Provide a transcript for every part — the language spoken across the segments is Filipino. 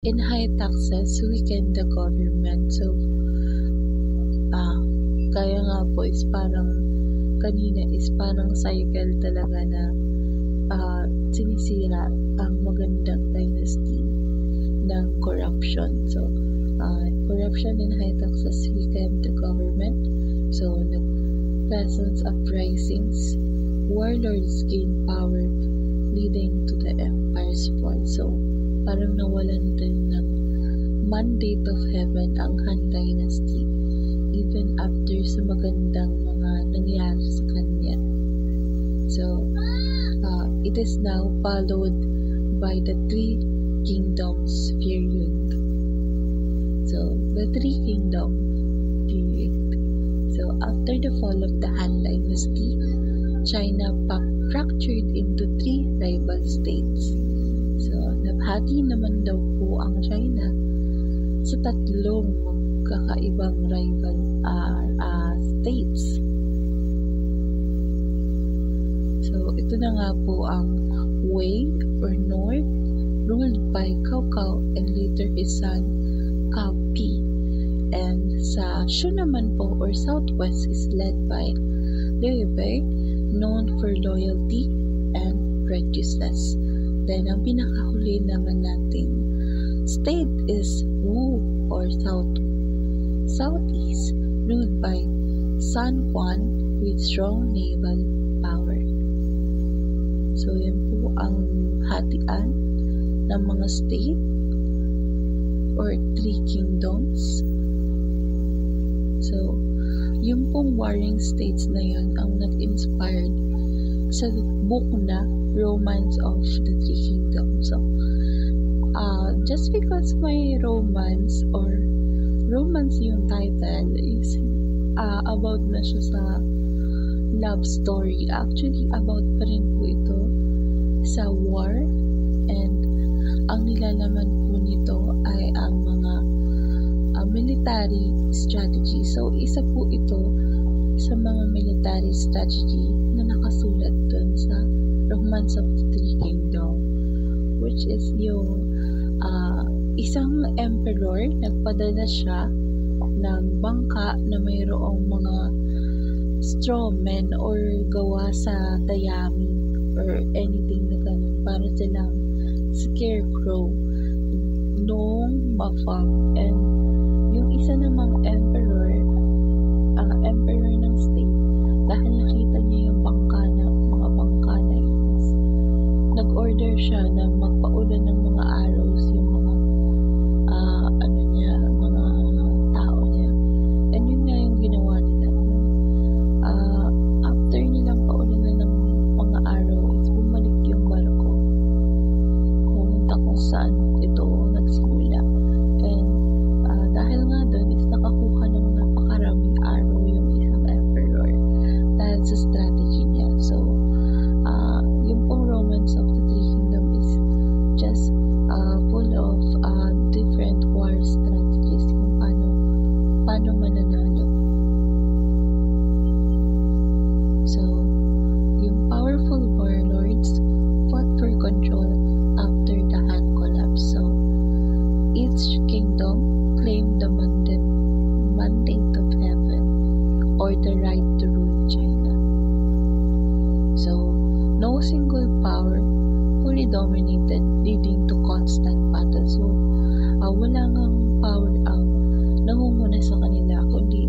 in high taxes weaken the government. So, kaya nga po is parang kanina is parang cycle talaga na sinisira ang magandang dynasty ng corruption. So, corruption in high taxes weaken the government. So, peasants uprisings, warlords gain power, leading to the empire's fall. So, parang nawalan din ng mandate of heaven ang Han Dynasty, even after sa magandang mga nangyari sa kanya. So, it is now followed by the Three Kingdoms period. So, the Three Kingdom period. So, after the fall of the Han Dynasty, China fractured into three rival states. So, nabhati naman daw po ang China sa tatlong magkakaibang rival states. So, ito na nga po ang Wei or North, ruled by Cao Cao and later his son Cao Pi. And sa Shu naman po or Southwest is led by Liu Bei, known for loyalty and righteousness. Then, ang pinakahuli naman nating state is Wu or Southeast, ruled by San Juan with strong naval power. So, yan po ang hatian ng mga state or three kingdoms. So, yung pong warring states na yun ang nag-inspired sa book na Romance of the Three Kingdoms. So, just because may romance or romance yung title is about na siya sa love story. Actually, about pa rin po ito sa war, and ang nilalaman po nito ay ang mga military strategy. So, isa po ito sa mga military strategy na nakasulat dun sa Romance of the Three Kingdom, which is yung isang emperor, nagpadala siya ng bangka na mayroong mga straw men or gawa sa dayami or anything na ganun para silang scarecrow nung mafam. And yung isa namang emperor, emperor ng state, dahil nakita niya yung mga bangka na is, nag-order siya na magpaulan ng mga arrows yung mga mga tao niya. And yun nga yung ginawa nila. After nilang paulan na ng mga arrow is bumalik yung barko pumunta kung saan ito nagsimula. And dahil nga doon is nakakuha ng napakaraming arrow yung isang emperor dahil sa strategy niya. So, yung pong Romance of the Three Kingdom is just full of different war strategies kung paano mananalo. So, yung powerful warlords fought for control after the Han collapse. So, each kingdom claimed the mandate of heaven or the right to rule China. So, no single power fully dominated, leading to constant battle. So, wala ngang power ang nangunguna sa kanila, kundi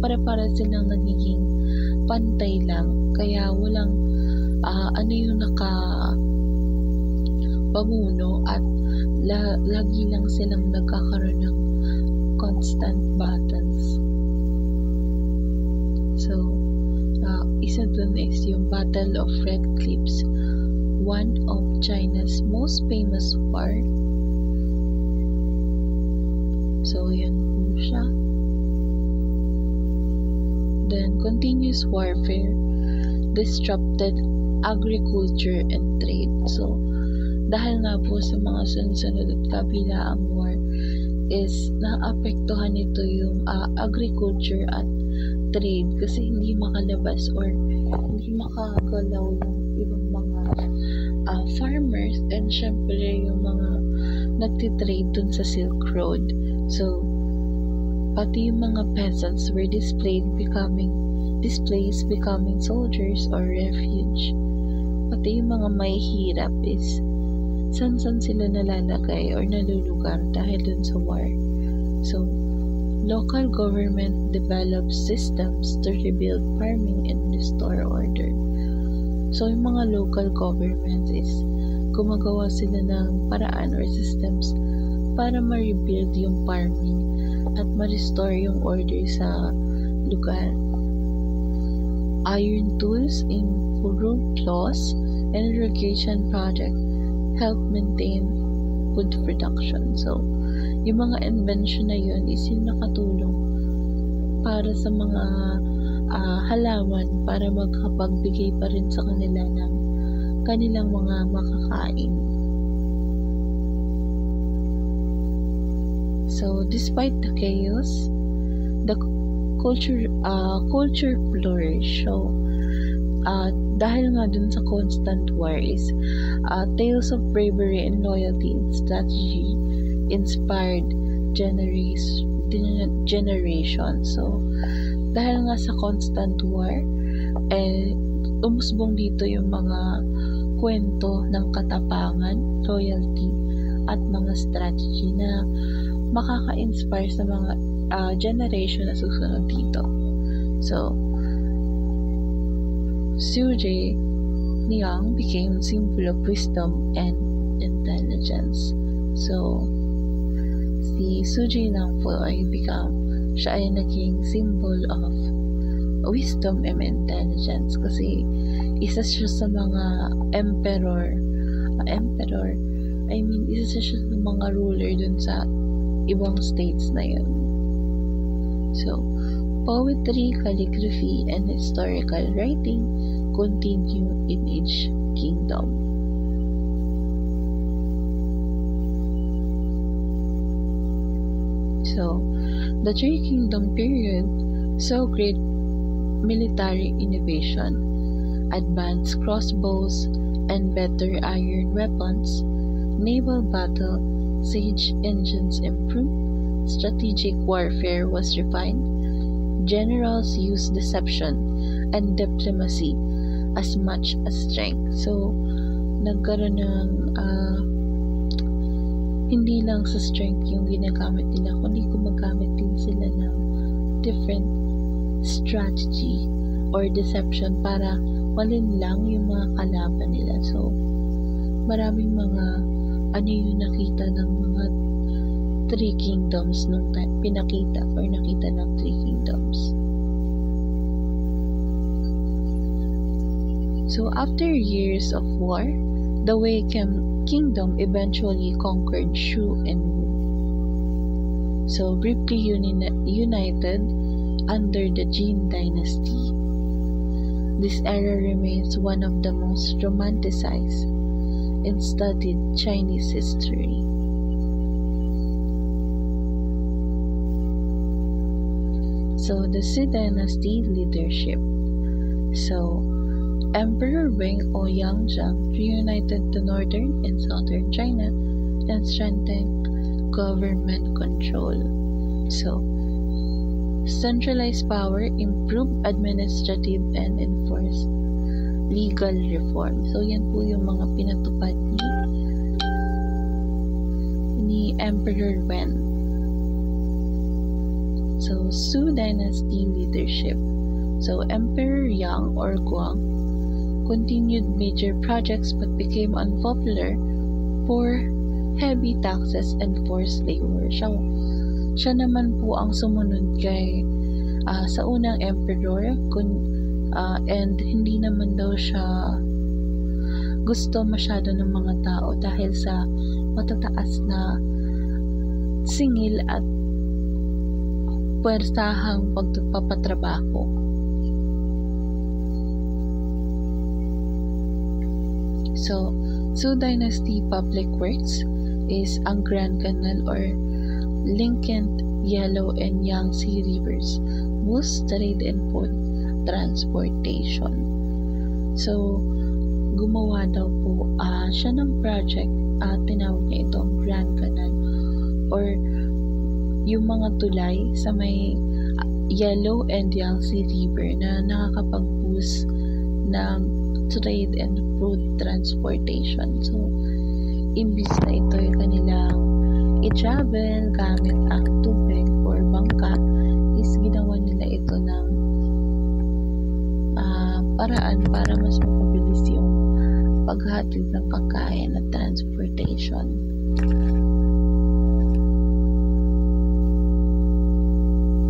para silang nagiging pantay lang. Kaya walang yung nakapamuno at lagi lang silang nagkakaroon ng constant battles. So, isa dun is yung Battle of Red Cliffs, one of China's most famous war. So, yan po siya. Then, continuous warfare disrupted agriculture and trade. So, dahil nga po sa mga sunod-sunod at kabilaang war is naapektuhan nito yung agriculture at trade kasi hindi makalabas or hindi makagalaw yung ibang mga farmers, and syempre yung mga nagtitrade dun sa Silk Road. So, pati yung mga peasants were displaced becoming soldiers or refuge. Pati yung mga mahihirap is san sila nalalagay or nalulugar dahil dun sa war. So, local government developed systems to rebuild farming and restore order. So, yung mga local government is gumagawa sila ng paraan or systems para ma-rebuild yung farming at ma-restore yung order sa lugar. Iron tools, improved laws, and irrigation project help maintain food production. So, yung mga invention na yun is yung nakatulong para sa mga halaman para magkapagbigay pa rin sa kanila ng kanilang mga makakain. So, despite the chaos, the culture flourished. So, dahil nga dun sa constant war is tales of bravery and loyalty and strategy inspired generation. So, dahil nga sa constant war, umusbong dito yung mga kwento ng katapangan, loyalty, at mga strategy na makaka-inspire sa mga generation na susunod dito. So, Su Jiang became symbol of wisdom and intelligence. So, si Su Jiang po siya ay naging symbol of wisdom and intelligence kasi isa siya sa mga isa siya sa mga ruler dun sa ibang states na yun. So, poetry, calligraphy, and historical writing continue in each kingdom. So, the Three Kingdom period saw great military innovation, advanced crossbows and better iron weapons, naval battle, siege engines improved, strategic warfare was refined, generals used deception and diplomacy as much as strength. So, nagkaroon ng hindi lang sa strength yung ginagamit nila, kundi gumagamit din sila ng different strategy or deception para walin lang yung mga kalaban nila. So, maraming mga yung nakita ng mga Three Kingdoms nung pinakita or nakita ng Three Kingdoms. So, after years of war, the Wei Kingdom eventually conquered Shu and Wu. So, briefly united under the Jin dynasty. This era remains one of the most romanticized and studied Chinese history. So, the Xi dynasty leadership. So, Emperor Wang or Yangzheng reunited the northern and southern China and strengthened government control. So, centralized power, improved administrative and enforced legal reform. So, yan po yung mga pinatupad ni Emperor Wen. So, Su dynasty leadership. So, Emperor Yang or Guang continued major projects but became unpopular for heavy taxes and forced labor. Siya naman po ang sumunod kay sa unang emperor and hindi naman daw siya gusto masyado ng mga tao dahil sa matataas na singil at puwersahang pagpapatrabaho. So, Su Dynasty Public Works is ang Grand Canal or linked Yellow and Yangtze rivers, boost trade and food transportation. So, gumawa daw po siya ng project tinawag niya itong Grand Canal or yung mga tulay sa may Yellow and Yangtze River na nakakapag-boost ng trade and fruit transportation. So, imbis na ito yung kanilang i-travel gamit ang tubig or bangka, is ginawa nila ito ng paraan para mas mapabilis yung paghatid ng pagkain at transportation.